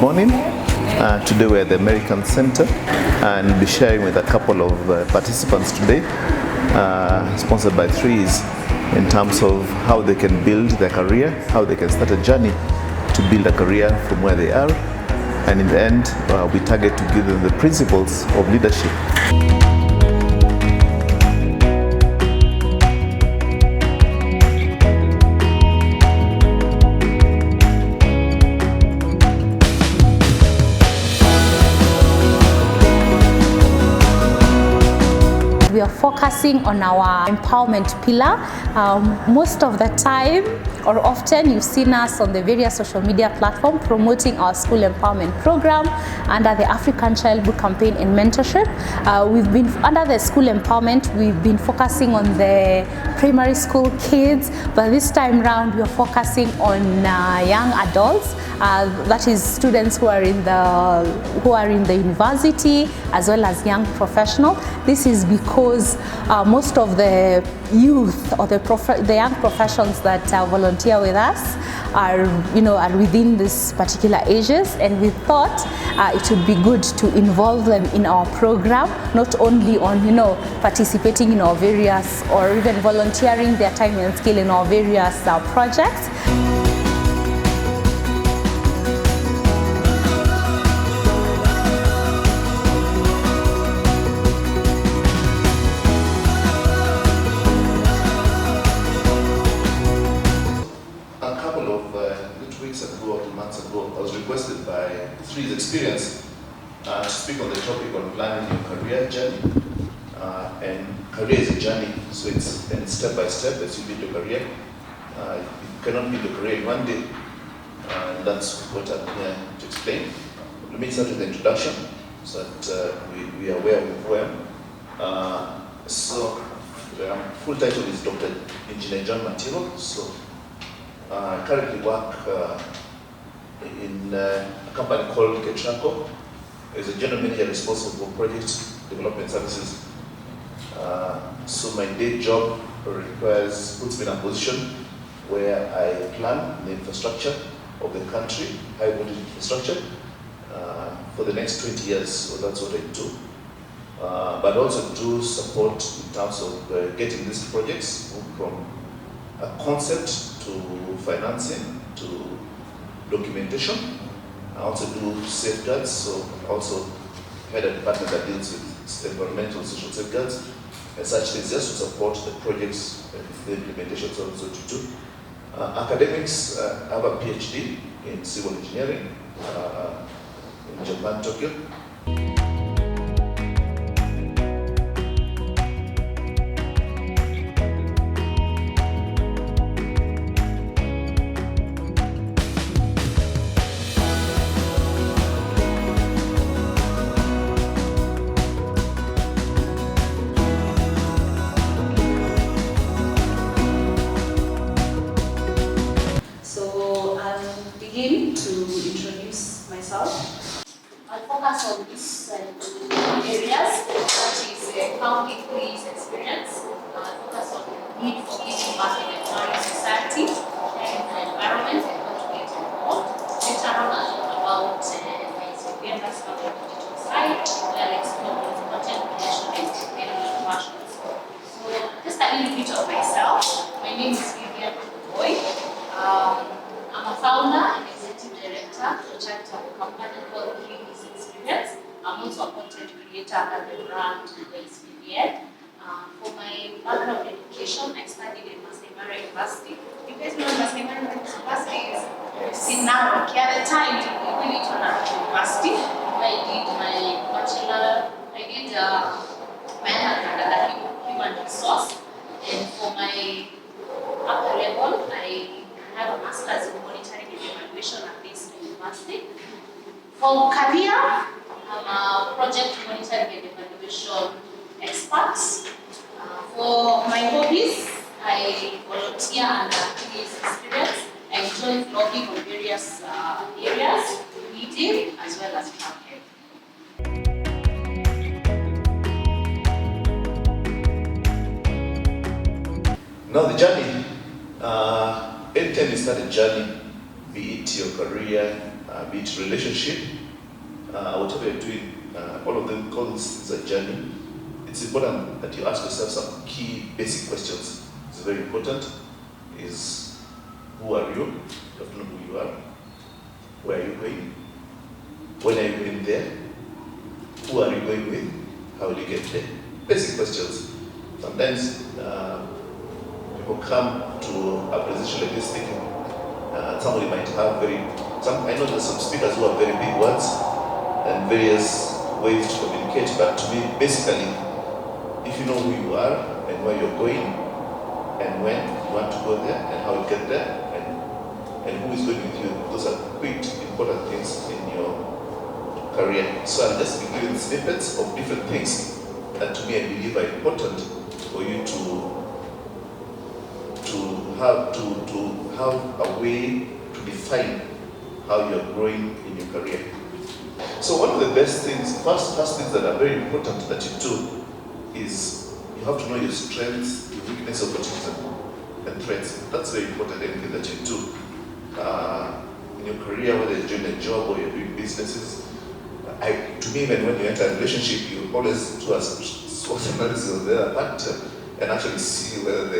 morning. Today we're at the American Center and we'll be sharing with a couple of participants today, sponsored by Threes, in terms of how they can build their career, how they can start a journey to build a career from where they are, and in the end we target to give them the principles of leadership. We are focusing on our empowerment pillar. Most of the time, or often, you've seen us on the various social media platforms promoting our school empowerment program under the African Childhood Campaign and Mentorship. We've been under the school empowerment, we've been focusing on the primary school kids, but this time round we are focusing on young adults. That is students who are in the university as well as young professionals. This is because most of the youth or the young professionals that volunteer with us are within this particular ages, and we thought it would be good to involve them in our program, not only on participating in our various or even volunteering their time and skill in our various projects. Months ago, I was requested by Three's Experience to speak on the topic on planning your career journey. And career is a journey, so it's step by step as you build your career. You cannot build your career in one day, and that's what I'm here to explain. Let me start with the introduction so that we are aware of who I am. Full title is Dr. Engineer John Matiro. So I currently work in a company called Ketraco. As a general manager responsible for project development services. So my day job puts me in a position where I plan the infrastructure of the country, high voltage infrastructure, for the next 20 years. So that's what I do. But also do support in terms of getting these projects from a concept to financing to documentation. I also do safeguards, so I also head a department that deals with environmental and social safeguards and such things, just to support the projects and the implementation of what to do. Academics, I have a PhD in civil engineering in Japan, Tokyo. To introduce myself, I'll focus on these areas, that is county police experience. I'll focus on the need for giving back in the empowering society and the environment and how to get involved. Later on, about my experience on the digital side, where I'll explore content creation and training passions. So just a little bit of myself. My name is Vivian Boy. I'm a founder and executive director of a charitable company called Threes Experience. I'm also a content creator under the brand SBBN. For my background education, I studied at Masai Mara University. You guys know Masai Mara University is, you've seen now, okay, at the time, we really turned out university. I did my bachelor, I did my undergrad at human resource. And for my upper level, I have a master's in monitoring and evaluation at this university. For career, I'm a project monitoring and evaluation expert. For my hobbies, I volunteer under Threes Experience. I enjoy vlogging on various areas, reading as well as traveling. Now the journey. Anytime you start a journey, be it your career, be it relationship, whatever you're doing, all of them call this a journey. It's important that you ask yourself some key basic questions. It's very important. Is who are you? You have to know who you are. Where are you going? When are you going there? Who are you going with? How will you get there? Basic questions. Sometimes people come to a position like this thinking somebody might have I know there's some speakers who have very big words and various ways to communicate, but to me, basically, if you know who you are and where you're going and when you want to go there and how you get there and who is going with you, those are quite important things in your career. So I'll just be giving snippets of different things that to me I believe are important for you to have a way to define how you're growing in your career. So one of the best things, first things that are very important that you do is you have to know your strengths, your weakness, opportunities, and threats. That's very important, anything that you do in your career, whether you're doing a job or you're doing businesses. To me, even when you enter a relationship, you always do a SWOT analysis of the other partner and actually see whether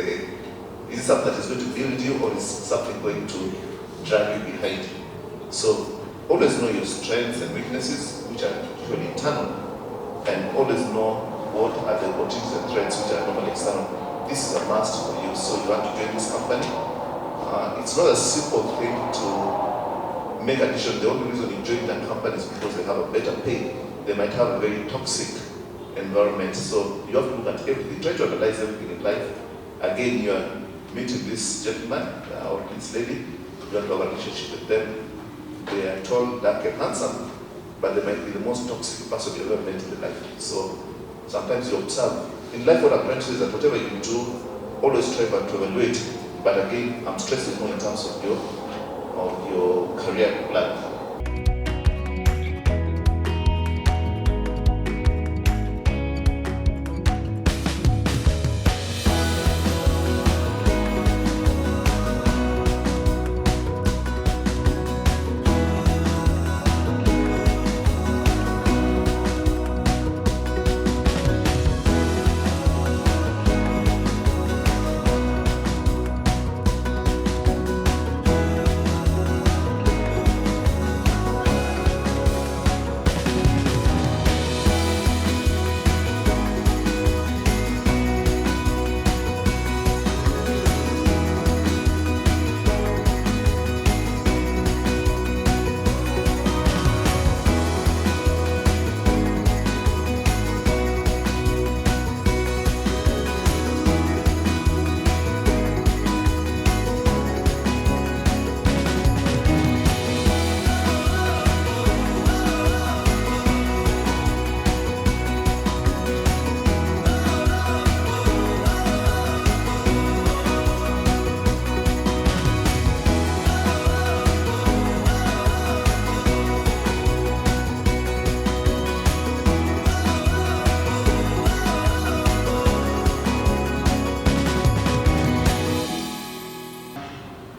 is it something that is going to build you or is something going to drag you behind. So always know your strengths and weaknesses, which are usually internal, and always know what are the opportunities and threats which are normally external. This is a must for you. So you want to join this company. It's not a simple thing to make a decision. The only reason you join that company is because they have a better pay. They might have a very toxic environment. So you have to look at everything, try to analyze everything in life. Again, you are meeting this gentleman or this lady, you have to have a relationship with them. They are tall, dark, and handsome, but they might be the most toxic person you ever met in life. So sometimes you observe. In life, what I've learned is that whatever you do, always try to evaluate. But again, I'm stressing more in terms of your career plan.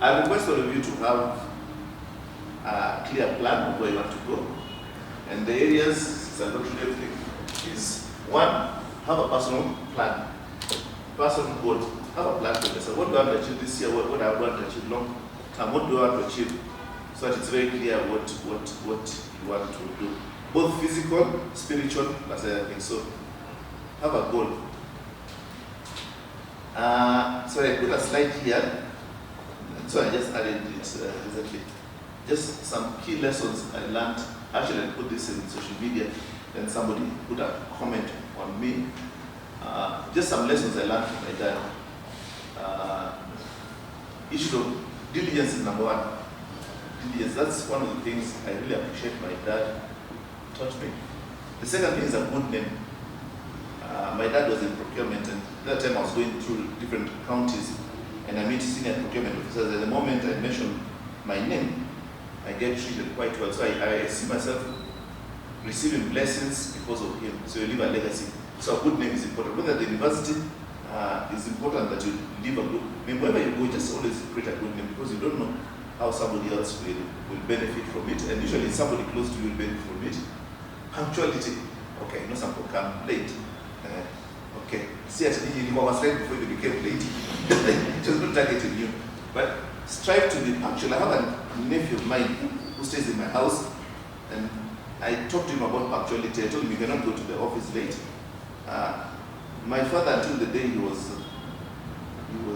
I request all of you to have a clear plan of where you want to go. And the areas, I don't really everything, is one, have a personal plan. Personal goal. Have a plan for yourself. What do I want to achieve this year? What do I want to achieve long term? What do I want to achieve? So that it's very clear what you want to do. Both physical, spiritual, as other things. So have a goal. So I put a slide here. So I just added it recently. Just some key lessons I learned. Actually, I put this in social media, then somebody put a comment on me. Just some lessons I learned from my dad. Issue of diligence is number one. Diligence, that's one of the things I really appreciate my dad taught me. The second thing is a good name. My dad was in procurement, and that time I was going through different counties, and I meet senior procurement officers. At the moment I mention my name, I get treated quite well. So I see myself receiving blessings because of him. So you leave a legacy. So a good name is important. Whether at the university, it's important that you leave a good name. Wherever you go, just always create a good name, because you don't know how somebody else will benefit from it, and usually somebody close to you will benefit from it. Punctuality. Okay, you know some people come late. Okay, see, you was late before you became late. It was not targeting you. But strive to be punctual. I have a nephew of mine who stays in my house, and I talked to him about punctuality. I told him you cannot go to the office late. My father, until the day he was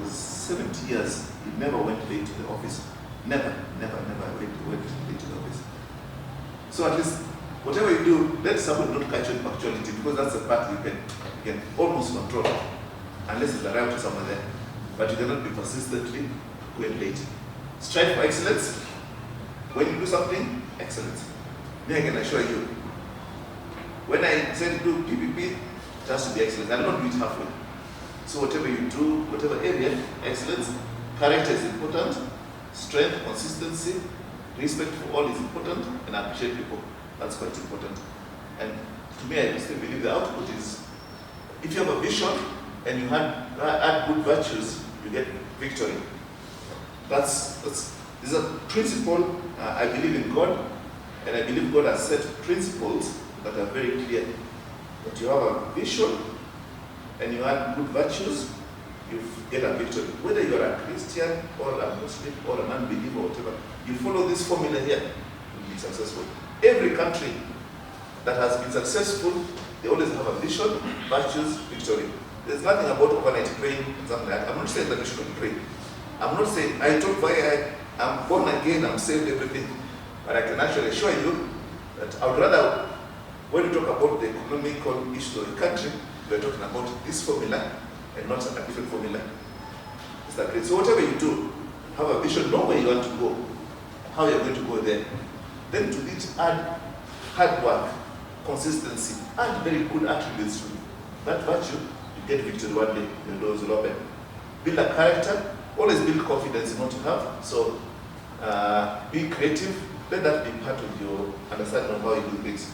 70 years, he never went late to the office. Never went late to the office. So at least, whatever you do, let someone not catch you in punctuality, because that's the part you can almost control, unless it's arrived to someone there. But you cannot be persistently going late. Strive for excellence. When you do something, excellence. Then I can assure you, when I said do PPP, it has to be excellence. I don't do it halfway. So whatever you do, whatever area, excellence, character is important, strength, consistency, respect for all is important, and appreciate people. That's quite important. And to me, I still believe the output is, if you have a vision and you add good virtues, you get victory. This is a principle. I believe in God, and I believe God has set principles that are very clear. That you have a vision and you add good virtues, you get a victory. Whether you are a Christian or a Muslim or an unbeliever or whatever, you follow this formula here, you'll be successful. Every country that has been successful, they always have a vision, virtues, victory. There's nothing about overnight praying and something like that. I'm not saying that we shouldn't pray. I'm not saying, I'm born again, I'm saved, everything. But I can actually assure you that I would rather, when we talk about the economical issues of the country, we're talking about this formula and not a different formula. Is that great? So whatever you do, have a vision, know where you want to go, how you're going to go there. Then to it, add hard work, consistency, add very good attributes to that virtue. You get victory one day, your doors will open. Build a character, always build confidence in what you have. So be creative, let that be part of your understanding of how you do things.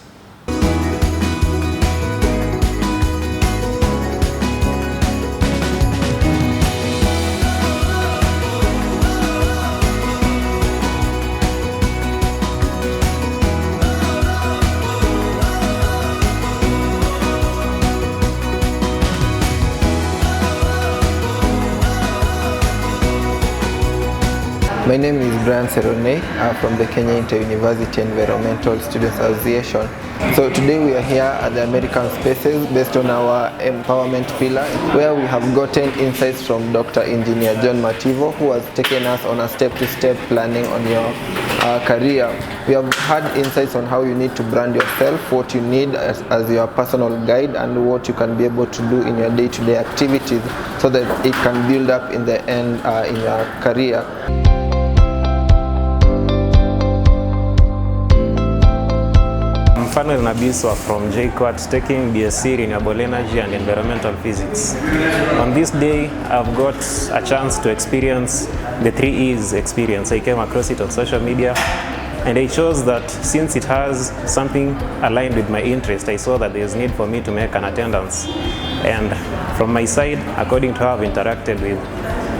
My name is Brian Serone from the Kenya Inter-University Environmental Students Association. So today we are here at the American Spaces based on our empowerment pillar, where we have gotten insights from Dr. Engineer John Mativo, who has taken us on a step-to-step planning on your career. We have had insights on how you need to brand yourself, what you need as your personal guide, and what you can be able to do in your day-to-day activities so that it can build up in the end in your career. Fanuel Nabiswa from JKUAT, taking BSc Renewable Energy and Environmental Physics. On this day, I've got a chance to experience the 3 E's experience. I came across it on social media, and I chose that since it has something aligned with my interest, I saw that there's need for me to make an attendance. And from my side, according to how I've interacted with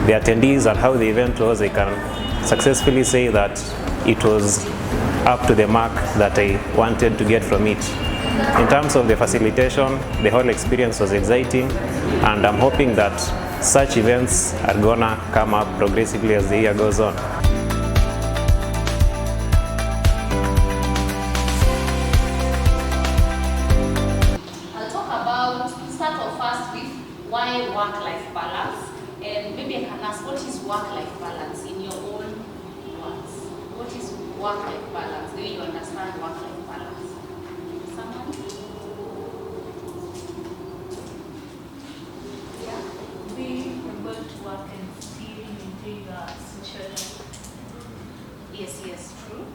the attendees and how the event was, I can successfully say that it was up to the mark that I wanted to get from it. In terms of the facilitation, the whole experience was exciting, and I'm hoping that such events are gonna come up progressively as the year goes on. I'll talk about, start off first with why work-life balance, and maybe I can ask, what is work-life balance in your own words? What is work-life balance? Do you understand work-life balance? Someone? Yeah. Being able to work and still maintain your social life. Yes, true.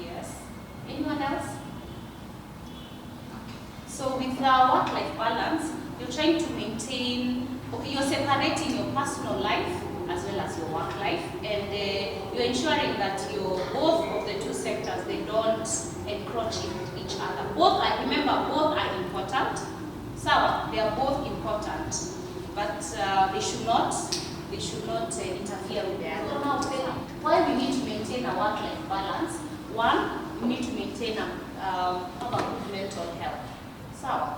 Yes. Anyone else? So with work-life balance, you're trying to maintain, okay, you're separating your personal life as well as your work life, and you're ensuring that both of the two sectors, they don't encroach in each other. Both are important. So they are both important, but they should not interfere with the other. why we need to maintain a work-life balance. One, we need to maintain a good mental health. So,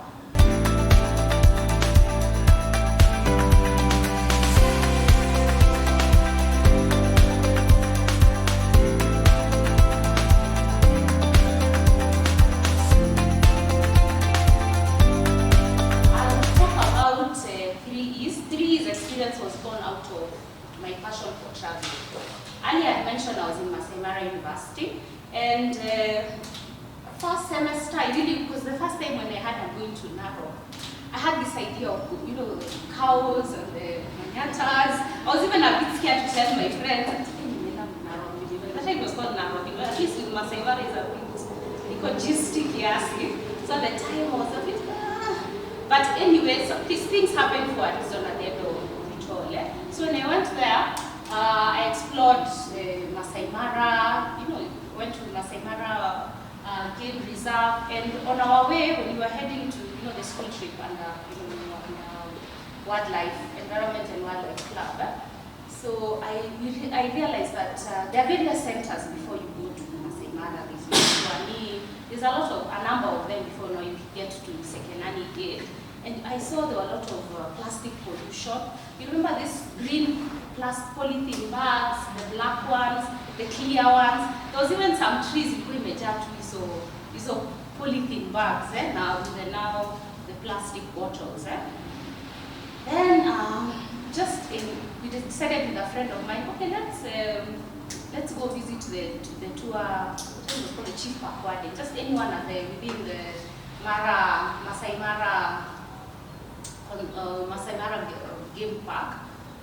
was born out of my passion for traveling. Earlier I mentioned I was in Masai Mara University, and first semester I really, because the first time when I had I'm going to Narok, I had this idea of, you know, the cows and the manyatas. I was even a bit scared to tell my friends. That time it was called Narok, at least with Masai Mara is a bit ecologistic, so at the time I was a bit, but anyway, so these things happen for a reason at the end of it all. So when I went there, I explored Masai Mara, you know, went to Masai Mara Game Reserve, and on our way, when we were heading to, you know, the school trip and Wildlife, Environment and Wildlife Club, so I realized that there are various centers before you go to Masai Mara. There's a number of them before now you get to Sekenani Gate. And I saw there were a lot of plastic pollution. You remember these green plastic polythene bags, the black ones, the clear ones. There was even some trees in Kuimeja so these are polythene bags. Now the plastic bottles. Then we decided with a friend of mine, okay, let's go visit the tour. What was called the Chief Pakwade. Just anyone within the Masai Mara Game Park,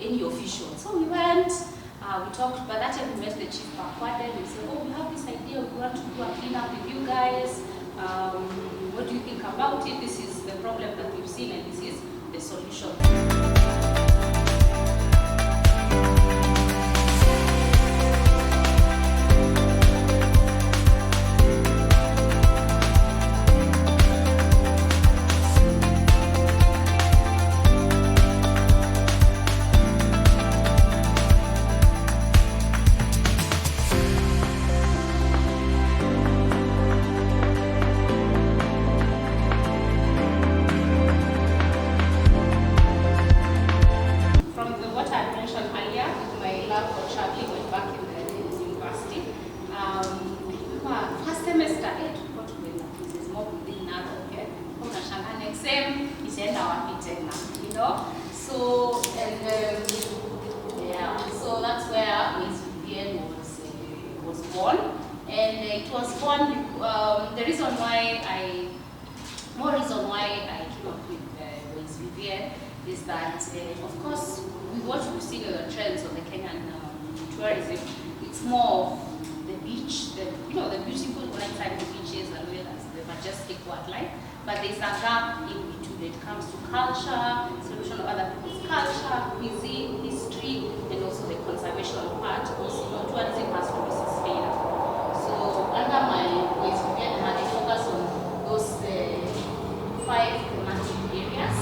any official. So we went, we talked, by that time we met the Chief Pakwade, and we said, oh, we have this idea, we want to do a cleanup with you guys. What do you think about it? This is the problem that we've seen, and this is the solution. So that's where Miss Vivienne was born, and it was born. The reason why I came up with Miss Vivienne is that, of course, with what we've seen in the trends of the Kenyan tourism, it's more of the beach, the beautiful nighttime beaches as well as the majestic wildlife. But there's a gap in between when it comes to culture, solution of other people's culture, cuisine, history, and also the conservation part. Also, tourism has to be sustainable. So under my Miss Vivienne, I focus on those 5 thematic areas.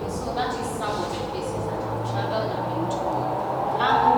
So that is some of the places that I've traveled. I've been to Lamu,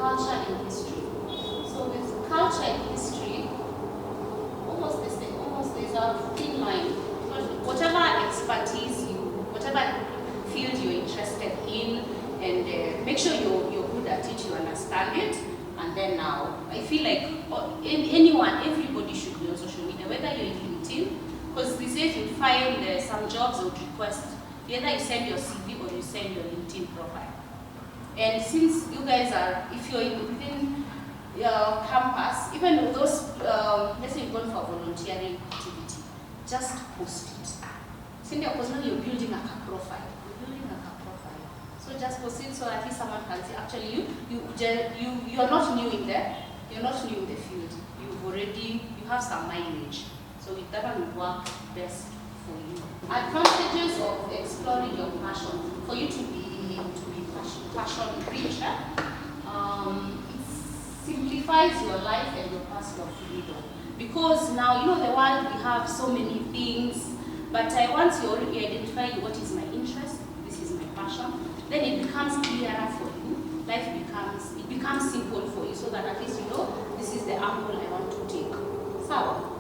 culture and history. So with culture and history, almost there's a thin line. Whatever expertise whatever field you're interested in, and make sure you're good at it, you understand it, and then now I feel like everybody should be on social media, whether you're in LinkedIn, because these days you find some jobs would request either you send your CV or you send your LinkedIn profile. And since you guys are, if you're within your campus, even those, let's say you're going for volunteering activity, just post it. Because now you're building a profile. So just post it so at least someone can see. Actually, you are not new in there. You're not new in the field. You have some mileage. So that one will work best for you. Advantages of exploring your passion. For you to be passion rich, it simplifies your life and your personal freedom. Because now, you know, the world, we have so many things, but once you already identify what is my interest, this is my passion, then it becomes clearer for you. Life becomes simple for you, so that at least you know this is the angle I want to take. So.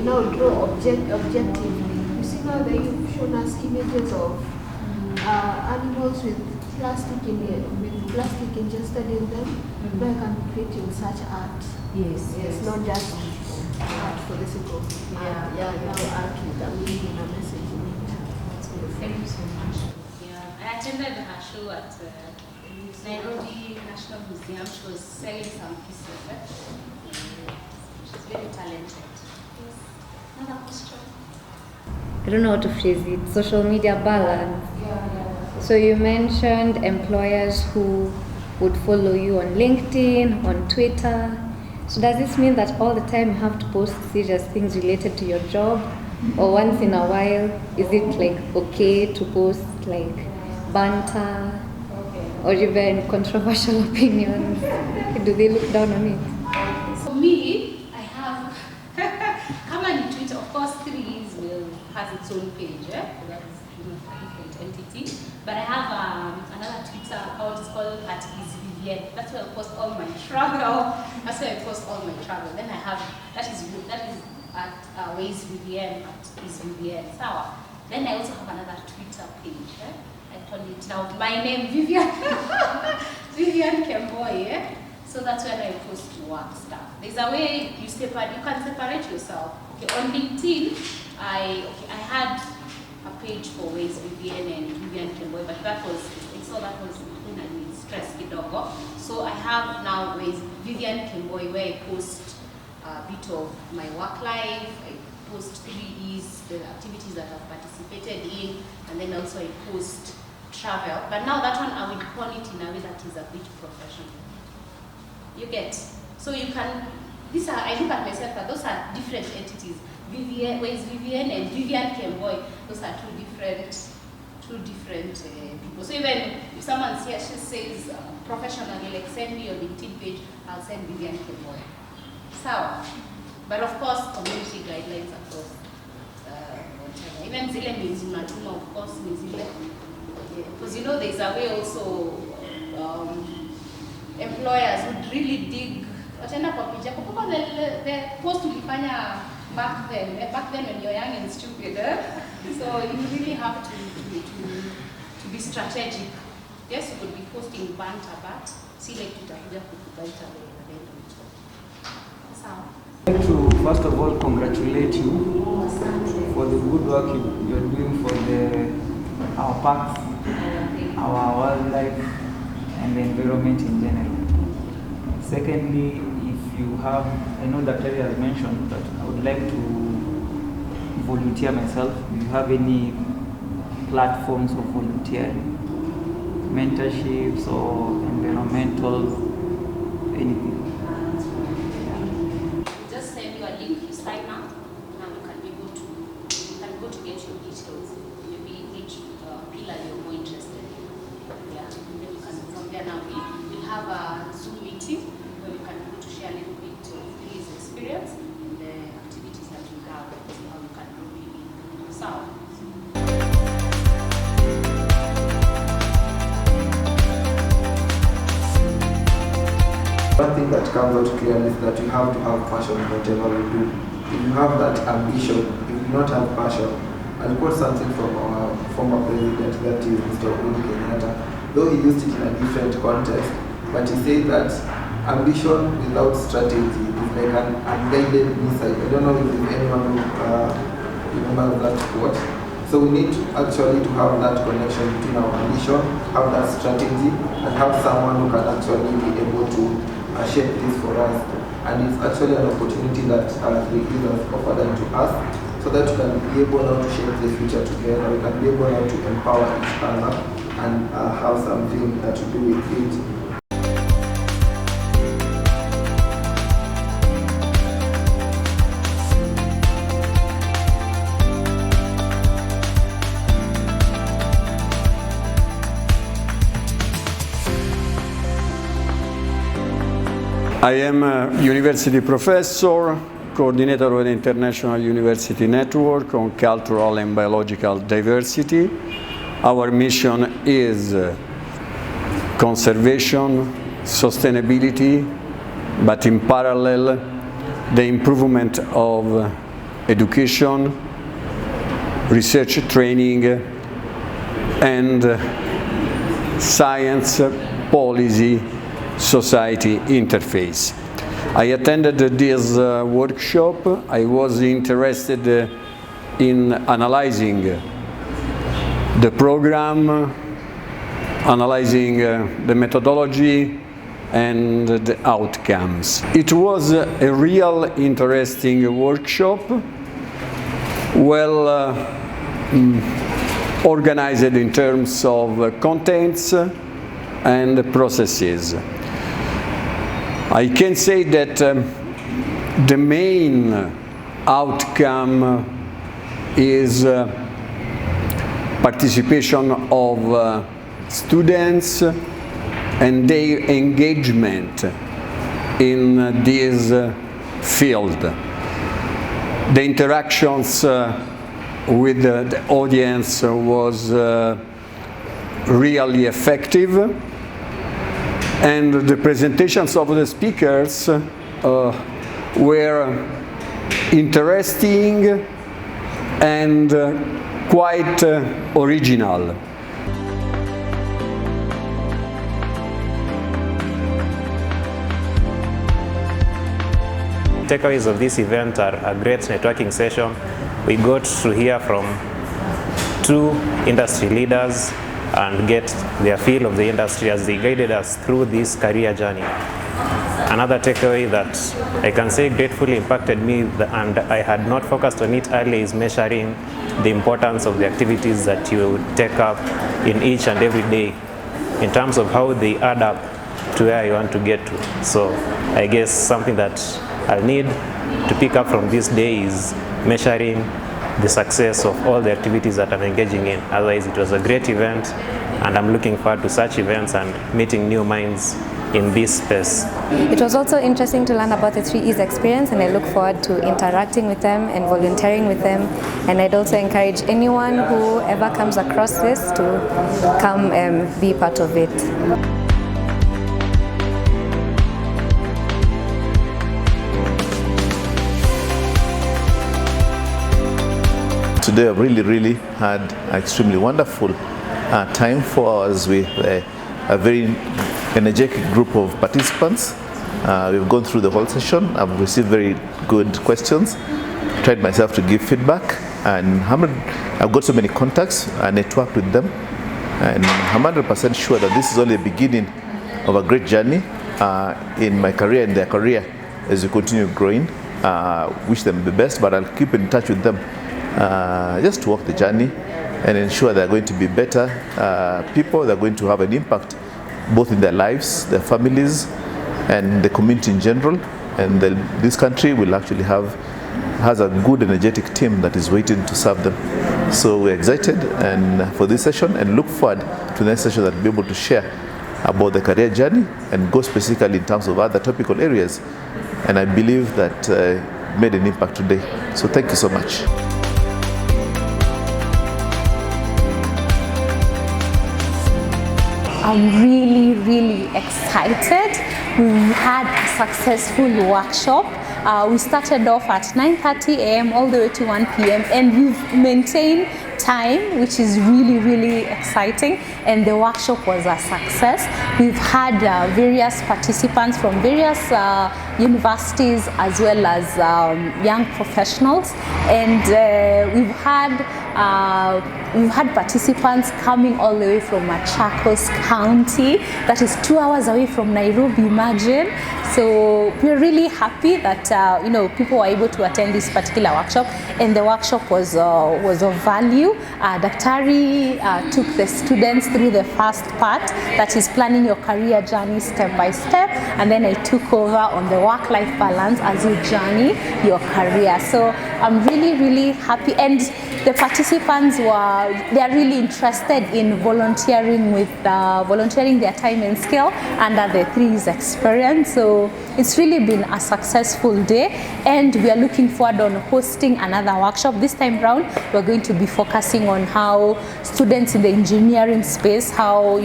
Now draw objectively. You see now that you've shown us images of animals with plastic ingested in them. Now you can create your such art. Yes. It's not just art for the sake of art. Art with a meaning, a message. Thank you so much. Yeah, I attended her show at Nairobi National Museum. She was selling some pieces. She's very talented. Another question? I don't know how to phrase it. Social media balance. So you mentioned employers who would follow you on LinkedIn, on Twitter. So does this mean that all the time you have to post serious things related to your job? Or once in a while, is it like okay to post like banter or even controversial opinions? Do they look down on it? For me, I have Twitter, of course, 3Is has its own page, that is a different entity. But I have another Twitter account, it's called @isvivienne. That's where I post all my travel. Then I have that is at Ways Vivienne @isvivienne. So then I also have another Twitter page. I call it now my name Vivian Vivian Kemboy. So that's when I post work stuff. There's a way you can separate yourself. Okay, on LinkedIn, I had a page for Ways Vivienne and Vivian Kemboy, but that was stress kidogo. So I have now Ways Vivian Kemboy, where I post a bit of my work life. I post 3Es, the activities that I've participated in, and then also I post travel. But now that one I will call it in a way that is a bit professional. You get? So you can, I look at myself that those are different entities. Ways Vivienne and Vivian Kemboy, those are two different people. So even if someone here says professionally, like send me your LinkedIn page, I'll send Vivian Kemboy. So, but of course, community guidelines across whatever. Even zile means unatuma, of course, ni zile. Because you know there's a way also employers would really dig. Wataenda kwa page yako. Kumbuka the post ulifanya back then when you're young and stupid. So you really have to be strategic. Yes, you could be posting banter, but see like tutakuja kukubaita at the end of it. Sawa. I'd like to first of all congratulate you for the good work you're doing for our parks, our wildlife, and the environment in general. Secondly, if you have, I know that Terry has mentioned, but I would like to volunteer myself. Do you have any platforms of volunteering, mentorships or environmental, anything? Just send you a link, you sign up, now you can go to get your details. You Then we'll have a Zoom meeting where we can go to share a little bit of his experience and the activities that we have, see how we can really serve. One thing that comes out clearly is that you have to have passion in whatever you do. If you have that ambition, if you do not have passion, I'll quote something from our former president, that is Mr. Uhuru Kenyatta, though he used it in a different context, but he said that ambition without strategy is like an unguided missile. I don't know if anyone remembers that quote. So we need actually to have that connection between our ambition, have that strategy, and have someone who can actually be able to shape this for us. And it's actually an opportunity that the youth has offered to us, so that we can be able now to shape the future together. We can be able now to empower each other and have something to do with it. I am a university professor, coordinator of the International University Network on Cultural and Biological Diversity. Our mission is conservation, sustainability, but in parallel, the improvement of education, research training, and science policy society interface. I attended this workshop. I was interested in analyzing the program, analyzing the methodology and the outcomes. It was a real interesting workshop, well organized in terms of contents and processes. I can say that the main outcome is participation of students and their engagement in this field. The interactions with the audience was really effective, and the presentations of the speakers were interesting and quite original. Takeaways of this event are a great networking session. We got to hear from 2 industry leaders and get their feel of the industry as they guided us through this career journey. Another takeaway that I can say gratefully impacted me, and I had not focused on it earlier, is measuring the importance of the activities that you take up in each and every day in terms of how they add up to where you want to get to. So I guess something that I'll need to pick up from this day is measuring the success of all the activities that I'm engaging in. Otherwise, it was a great event, and I'm looking forward to such events and meeting new minds in this space. It was also interesting to learn about the 3Es experience, and I look forward to interacting with them and volunteering with them. And I'd also encourage anyone who ever comes across this to come and be part of it. Today I've really had an extremely wonderful time for us with a very energetic group of participants. We've gone through the whole session. I've received very good questions, tried myself to give feedback, and I've got so many contacts and networked with them, and I'm 100% sure that this is only the beginning of a great journey in my career and their career as we continue growing. Wish them the best, but I'll keep in touch with them just to walk the journey and ensure they're going to be better people. They're going to have an impact both in their lives, their families, and the community in general. And this country will actually has a good, energetic team that is waiting to serve them. So we're excited for this session and look forward to the next session that we'll be able to share about the career journey and go specifically in terms of other topical areas. And I believe that made an impact today. So thank you so much. I'm really excited. We had a successful workshop. We started off at 9:30 a.m. all the way to 1 p.m. and we've maintained time, which is really exciting, and the workshop was a success. We've had various participants from various universities as well as young professionals, and we've had participants coming all the way from Machakos County, that is 2 hours away from Nairobi, imagine. So we're really happy that people were able to attend this particular workshop, and the workshop was of value. Daktari took the students through the first part, that is planning your career journey step by step, and then I took over on the work-life balance as you journey your career. So I'm really happy, and the participants they're really interested in volunteering their time and skill under the 3's experience. So it's really been a successful day, and we are looking forward on hosting another workshop. This time round, we're going to be focusing on how students in the engineering space, how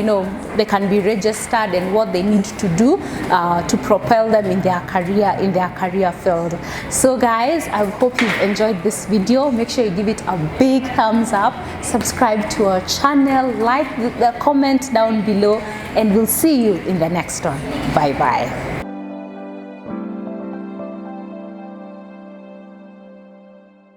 they can be registered and what they need to do to propel them in their career field. So guys, I hope you've enjoyed this video. Make sure you give it a big thumbs up, subscribe to our channel, like the comment down below, and we'll see you in the next one. Bye bye.